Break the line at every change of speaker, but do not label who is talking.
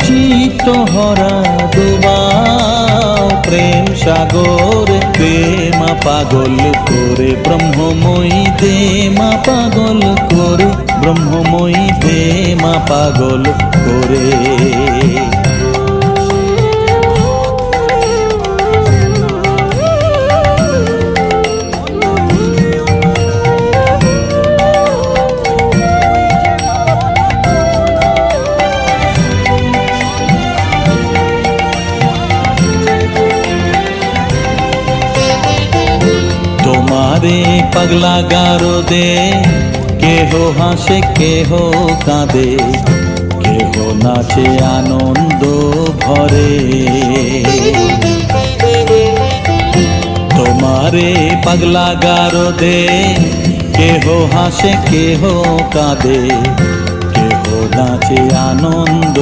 চিত্ত হরা ডুবাও প্রেম সাগরে, প্রেমা পাগল করে ব্রহ্মময়ী প্রেমা পাগল করে, ব্রহ্মময়ী প্রেমা পাগল করে। তোমারে পাগলা গারদে কেহ হাসে কেহ কাঁদে, কেহ নাচে আনন্দ ভরে। তোমারে পাগলা গারদে কেহ হাসে কেহ কাঁদে, কেহ নাচে আনন্দ